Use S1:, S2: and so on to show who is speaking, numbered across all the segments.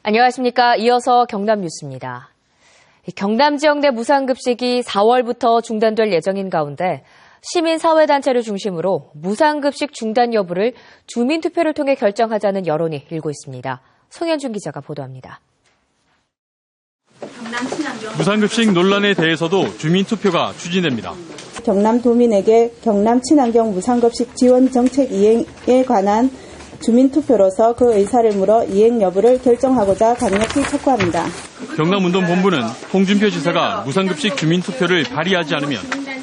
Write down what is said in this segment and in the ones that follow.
S1: 안녕하십니까. 이어서 경남 뉴스입니다. 경남 지역 내 무상급식이 4월부터 중단될 예정인 가운데 시민사회단체를 중심으로 무상급식 중단 여부를 주민투표를 통해 결정하자는 여론이 일고 있습니다. 송현준 기자가 보도합니다.
S2: 무상급식 논란에 대해서도 주민투표가 추진됩니다.
S3: 경남도민에게 경남 친환경 무상급식 지원 정책 이행에 관한 주민투표로서 그 의사를 물어 이행 여부를 결정하고자 강력히 촉구합니다.
S2: 경남운동본부는 홍준표 지사가 무상급식 주민투표를 발의하지 않으면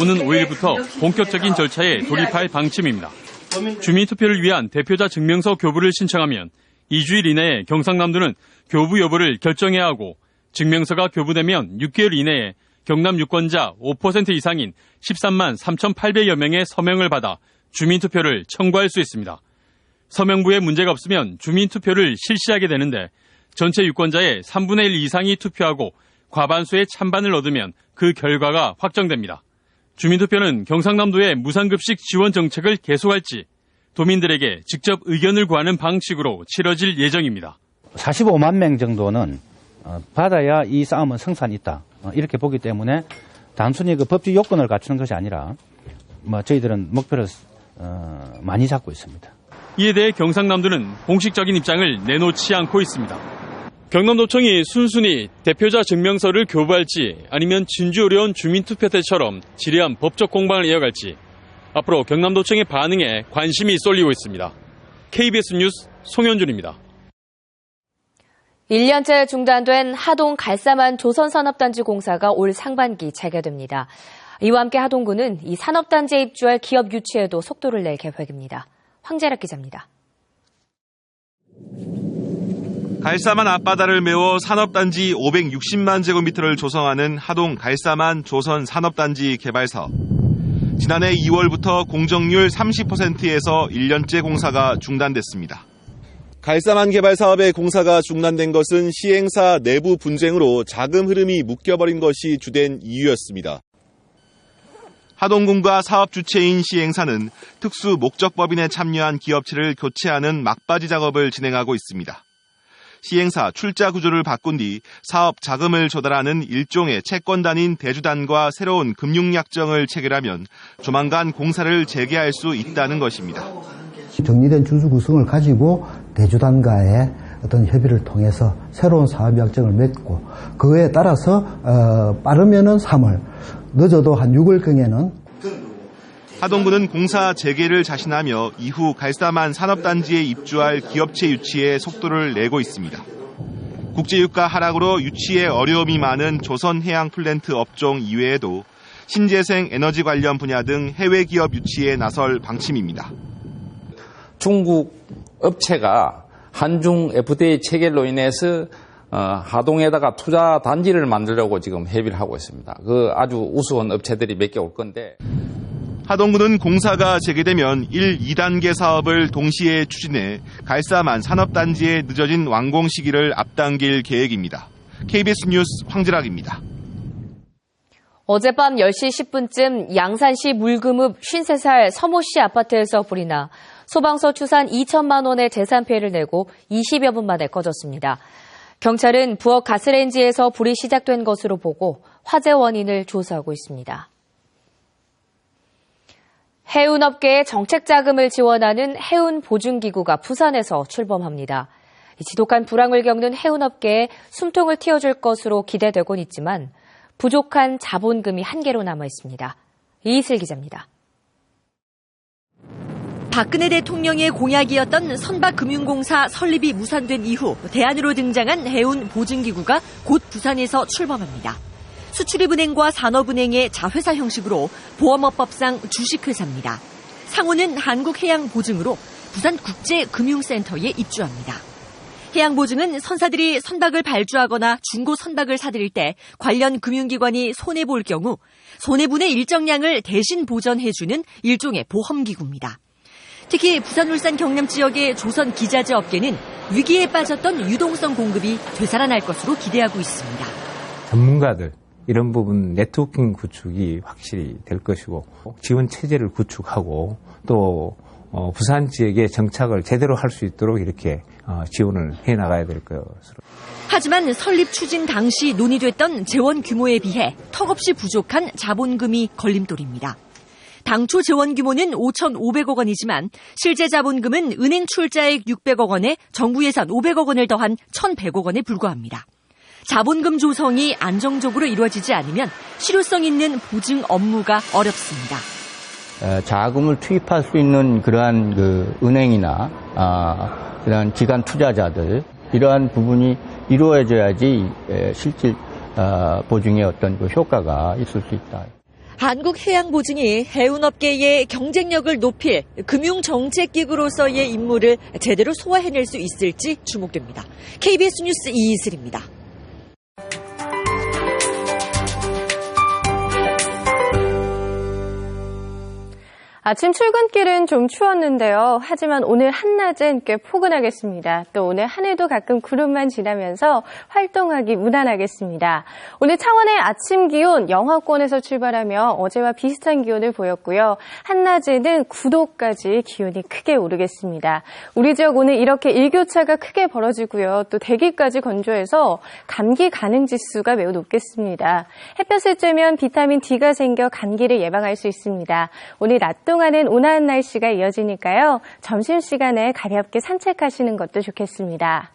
S2: 오는 5일부터 본격적인 절차에 돌입할 방침입니다. 주민투표를 위한 대표자 증명서 교부를 신청하면 2주일 이내에 경상남도는 교부 여부를 결정해야 하고 증명서가 교부되면 6개월 이내에 경남 유권자 5% 이상인 13만 3,800여 명의 서명을 받아 주민투표를 청구할 수 있습니다. 서명부에 문제가 없으면 주민투표를 실시하게 되는데 전체 유권자의 3분의 1 이상이 투표하고 과반수의 찬반을 얻으면 그 결과가 확정됩니다. 주민투표는 경상남도의 무상급식 지원 정책을 계속할지 도민들에게 직접 의견을 구하는 방식으로 치러질 예정입니다.
S4: 45만 명 정도는 받아야 이 싸움은 성산이 있다. 이렇게 보기 때문에 단순히 그 법적 요건을 갖추는 것이 아니라 저희들은 목표를 많이 잡고 있습니다.
S2: 이에 대해 경상남도는 공식적인 입장을 내놓지 않고 있습니다. 경남도청이 순순히 대표자 증명서를 교부할지 아니면 진주어려운 주민투표 때처럼 지리한 법적 공방을 이어갈지 앞으로 경남도청의 반응에 관심이 쏠리고 있습니다. KBS 뉴스 송현준입니다.
S1: 1년째 중단된 하동 갈사만 조선산업단지 공사가 올 상반기 재개됩니다. 이와 함께 하동구는 이 산업단지에 입주할 기업 유치에도 속도를 낼 계획입니다. 황재락 기자입니다.
S5: 갈사만 앞바다를 메워 산업단지 560만 제곱미터를 조성하는 하동 갈사만 조선산업단지 개발 사업. 지난해 2월부터 공정률 30%에서 1년째 공사가 중단됐습니다. 갈사만 개발 사업의 공사가 중단된 것은 시행사 내부 분쟁으로 자금 흐름이 묶여버린 것이 주된 이유였습니다. 하동군과 사업 주체인 시행사는 특수 목적법인에 참여한 기업체를 교체하는 막바지 작업을 진행하고 있습니다. 시행사 출자 구조를 바꾼 뒤 사업 자금을 조달하는 일종의 채권단인 대주단과 새로운 금융약정을 체결하면 조만간 공사를 재개할 수 있다는 것입니다.
S6: 정리된 주주 구성을 가지고 대주단과의 어떤 협의를 통해서 새로운 사업약정을 맺고 그에 따라서 빠르면은 3월, 늦어도 한 6월경에는
S5: 하동구는 공사 재개를 자신하며 이후 갈사만 산업단지에 입주할 기업체 유치에 속도를 내고 있습니다. 국제유가 하락으로 유치에 어려움이 많은 조선해양플랜트 업종 이외에도 신재생 에너지 관련 분야 등 해외 기업 유치에 나설 방침입니다.
S7: 중국 업체가 한중 FTA 체결로 인해서 하동에다가 투자 단지를 만들려고 지금 협의를 하고 있습니다. 그 아주 우수한 업체들이 몇 개 올 건데.
S5: 하동구는 공사가 재개되면 1, 2단계 사업을 동시에 추진해 갈사만 산업단지의 늦어진 완공 시기를 앞당길 계획입니다. KBS 뉴스 황재락입니다.
S1: 어젯밤 10시 10분쯤 양산시 물금읍 53살 서모 씨 아파트에서 불이 나 소방서 추산 2천만 원의 재산 피해를 내고 20여 분 만에 꺼졌습니다. 경찰은 부엌 가스레인지에서 불이 시작된 것으로 보고 화재 원인을 조사하고 있습니다. 해운업계에 정책 자금을 지원하는 해운보증기구가 부산에서 출범합니다. 지독한 불황을 겪는 해운업계에 숨통을 틔워줄 것으로 기대되곤 있지만 부족한 자본금이 한계로 남아 있습니다. 이희슬 기자입니다.
S8: 박근혜 대통령의 공약이었던 선박금융공사 설립이 무산된 이후 대안으로 등장한 해운보증기구가 곧 부산에서 출범합니다. 수출입은행과 산업은행의 자회사 형식으로 보험업법상 주식회사입니다. 상호는 한국해양보증으로 부산국제금융센터에 입주합니다. 해양보증은 선사들이 선박을 발주하거나 중고 선박을 사들일 때 관련 금융기관이 손해볼 경우 손해분의 일정량을 대신 보전해주는 일종의 보험기구입니다. 특히 부산, 울산, 경남 지역의 조선 기자재 업계는 위기에 빠졌던 유동성 공급이 되살아날 것으로 기대하고 있습니다.
S9: 전문가들 이런 부분 네트워킹 구축이 확실히 될 것이고 지원 체제를 구축하고 또 부산 지역에 정착을 제대로 할 수 있도록 이렇게 지원을 해 나가야 될 것으로.
S8: 하지만 설립 추진 당시 논의됐던 재원 규모에 비해 턱없이 부족한 자본금이 걸림돌입니다. 당초 재원 규모는 5,500억 원이지만 실제 자본금은 은행 출자액 600억 원에 정부 예산 500억 원을 더한 1,100억 원에 불과합니다. 자본금 조성이 안정적으로 이루어지지 않으면 실효성 있는 보증 업무가 어렵습니다.
S10: 자금을 투입할 수 있는 그러한 은행이나 그러한 기관 투자자들 이러한 부분이 이루어져야지 실질 보증의 어떤 효과가 있을 수 있다.
S8: 한국해양보증이 해운업계의 경쟁력을 높일 금융정책기구로서의 임무를 제대로 소화해낼 수 있을지 주목됩니다. KBS 뉴스 이이슬입니다.
S11: 아침 출근길은 좀 추웠는데요. 하지만 오늘 한낮은 꽤 포근하겠습니다. 또 오늘 하늘도 가끔 구름만 지나면서 활동하기 무난하겠습니다. 오늘 창원의 아침 기온 영하권에서 출발하며 어제와 비슷한 기온을 보였고요. 한낮에는 9도까지 기온이 크게 오르겠습니다. 우리 지역 오늘 이렇게 일교차가 크게 벌어지고요. 또 대기까지 건조해서 감기 가능 지수가 매우 높겠습니다. 햇볕을 쬐면 비타민 D가 생겨 감기를 예방할 수 있습니다. 오늘 낮 동안은 온화한 날씨가 이어지니까요. 점심시간에 가볍게 산책하시는 것도 좋겠습니다.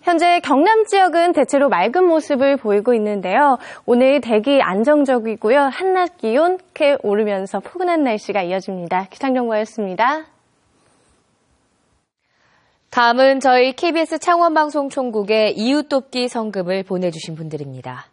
S11: 현재 경남 지역은 대체로 맑은 모습을 보이고 있는데요. 오늘 대기 안정적이고요. 한낮 기온 꽤 오르면서 포근한 날씨가 이어집니다. 기상정보였습니다.
S1: 다음은 저희 KBS 창원방송총국의 이웃돕기 성금을 보내주신 분들입니다.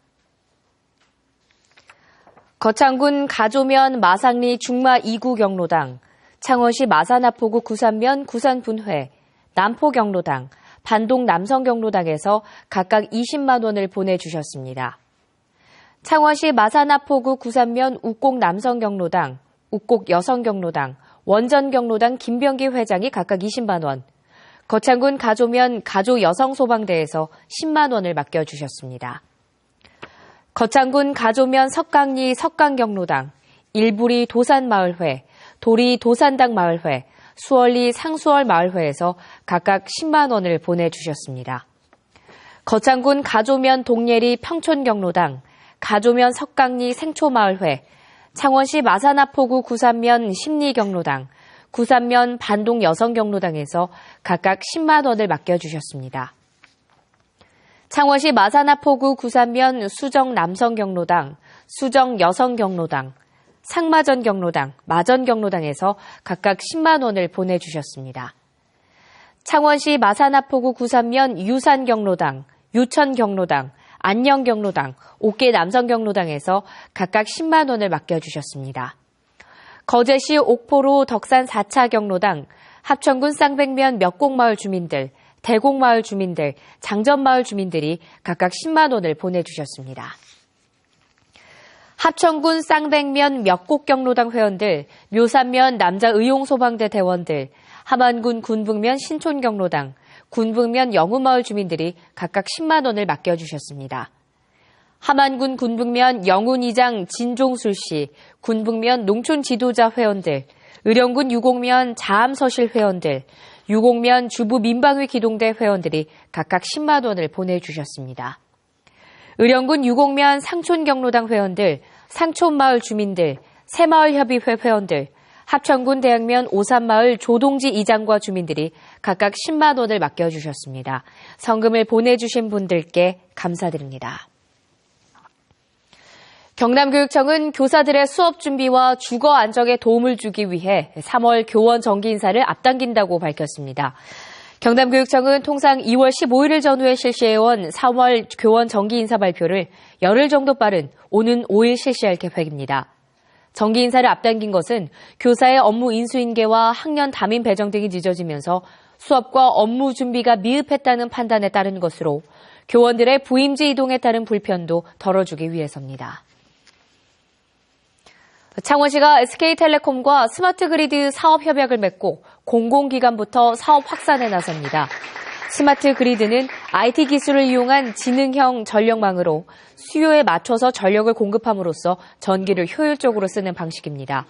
S1: 거창군 가조면 마상리 중마 2구 경로당, 창원시 마산하포구 구산면 구산분회, 남포 경로당, 반동 남성 경로당에서 각각 20만 원을 보내주셨습니다. 창원시 마산하포구 구산면 우곡 남성 경로당, 우곡 여성 경로당, 원전 경로당 김병기 회장이 각각 20만 원, 거창군 가조면 가조 여성 소방대에서 10만 원을 맡겨주셨습니다. 거창군 가조면 석강리 석강경로당, 일부리 도산마을회, 도리 도산당 마을회, 수월리 상수월 마을회에서 각각 10만 원을 보내주셨습니다. 거창군 가조면 동예리 평촌경로당, 가조면 석강리 생초마을회, 창원시 마산하포구 구산면 심리경로당, 구산면 반동 여성경로당에서 각각 10만 원을 맡겨주셨습니다. 창원시 마산하포구 구산면 수정 남성경로당, 수정 여성경로당, 상마전 경로당, 마전 경로당에서 각각 10만 원을 보내주셨습니다. 창원시 마산하포구 구산면 유산 경로당, 유천 경로당, 안녕 경로당, 옥계 남성 경로당에서 각각 10만 원을 맡겨주셨습니다. 거제시 옥포로 덕산 4차 경로당, 합천군 쌍백면 몇곡마을 주민들, 대곡마을 주민들, 장전마을 주민들이 각각 10만 원을 보내주셨습니다. 합천군 쌍백면 몇곡 경로당 회원들, 묘산면 남자의용소방대 대원들, 함안군 군북면 신촌 경로당, 군북면 영우마을 주민들이 각각 10만 원을 맡겨주셨습니다. 함안군 군북면 영운이장 진종술 씨, 군북면 농촌 지도자 회원들, 의령군 유곡면 자암서실 회원들, 유곡면 주부 민방위 기동대 회원들이 각각 10만 원을 보내주셨습니다. 의령군 유곡면 상촌경로당 회원들, 상촌마을 주민들, 새마을협의회 회원들, 합천군 대양면 오산마을 조동지 이장과 주민들이 각각 10만 원을 맡겨주셨습니다. 성금을 보내주신 분들께 감사드립니다. 경남교육청은 교사들의 수업 준비와 주거 안정에 도움을 주기 위해 3월 교원 정기 인사를 앞당긴다고 밝혔습니다. 경남교육청은 통상 2월 15일을 전후에 실시해온 3월 교원 정기 인사 발표를 열흘 정도 빠른 오는 5일 실시할 계획입니다. 정기 인사를 앞당긴 것은 교사의 업무 인수인계와 학년 담임 배정 등이 늦어지면서 수업과 업무 준비가 미흡했다는 판단에 따른 것으로 교원들의 부임지 이동에 따른 불편도 덜어주기 위해서입니다. 창원시가 SK텔레콤과 스마트그리드 사업협약을 맺고 공공기관부터 사업 확산에 나섭니다. 스마트그리드는 IT 기술을 이용한 지능형 전력망으로 수요에 맞춰서 전력을 공급함으로써 전기를 효율적으로 쓰는 방식입니다.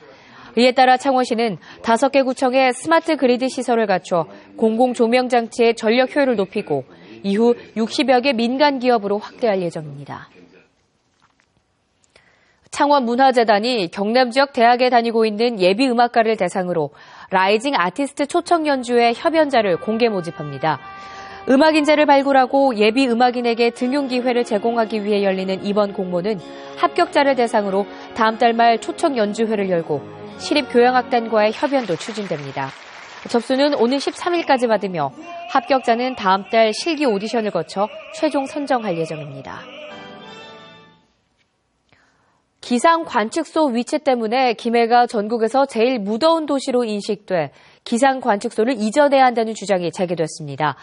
S1: 이에 따라 창원시는 5개 구청에 스마트 그리드 시설을 갖춰 공공조명장치의 전력 효율을 높이고 이후 60여 개 민간 기업으로 확대할 예정입니다. 창원문화재단이 경남 지역 대학에 다니고 있는 예비음악가를 대상으로 라이징 아티스트 초청 연주회 협연자를 공개 모집합니다. 음악 인재를 발굴하고 예비 음악인에게 등용 기회를 제공하기 위해 열리는 이번 공모는 합격자를 대상으로 다음 달 말 초청 연주회를 열고 시립교향악단과의 협연도 추진됩니다. 접수는 오는 13일까지 받으며 합격자는 다음 달 실기 오디션을 거쳐 최종 선정할 예정입니다. 기상 관측소 위치 때문에 김해가 전국에서 제일 무더운 도시로 인식돼 기상 관측소를 이전해야 한다는 주장이 제기됐습니다.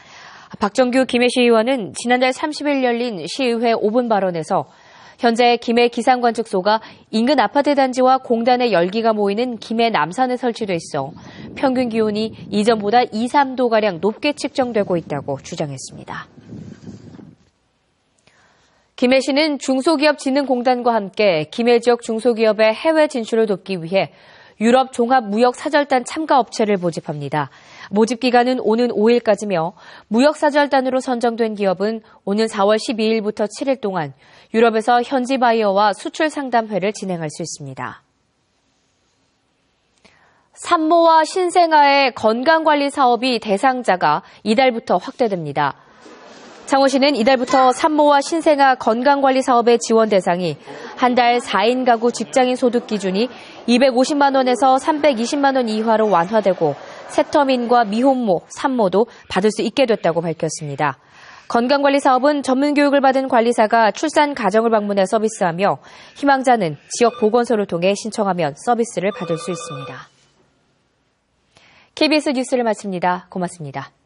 S1: 박정규 김해시 의원은 지난달 30일 열린 시의회 5분 발언에서 현재 김해 기상관측소가 인근 아파트 단지와 공단의 열기가 모이는 김해 남산에 설치돼 있어 평균 기온이 이전보다 2, 3도가량 높게 측정되고 있다고 주장했습니다. 김해시는 중소기업진흥공단과 함께 김해 지역 중소기업의 해외 진출을 돕기 위해 유럽 종합무역사절단 참가업체를 모집합니다. 모집 기간은 오는 5일까지며 무역사절단으로 선정된 기업은 오는 4월 12일부터 7일 동안 유럽에서 현지 바이어와 수출 상담회를 진행할 수 있습니다. 산모와 신생아의 건강관리 사업이 대상자가 이달부터 확대됩니다. 창원시는 이달부터 산모와 신생아 건강관리 사업의 지원 대상이 한 달 4인 가구 직장인 소득 기준이 250만 원에서 320만 원 이하로 완화되고 새터민과 미혼모, 산모도 받을 수 있게 됐다고 밝혔습니다. 건강관리 사업은 전문교육을 받은 관리사가 출산 가정을 방문해 서비스하며 희망자는 지역 보건소를 통해 신청하면 서비스를 받을 수 있습니다. KBS 뉴스를 마칩니다. 고맙습니다.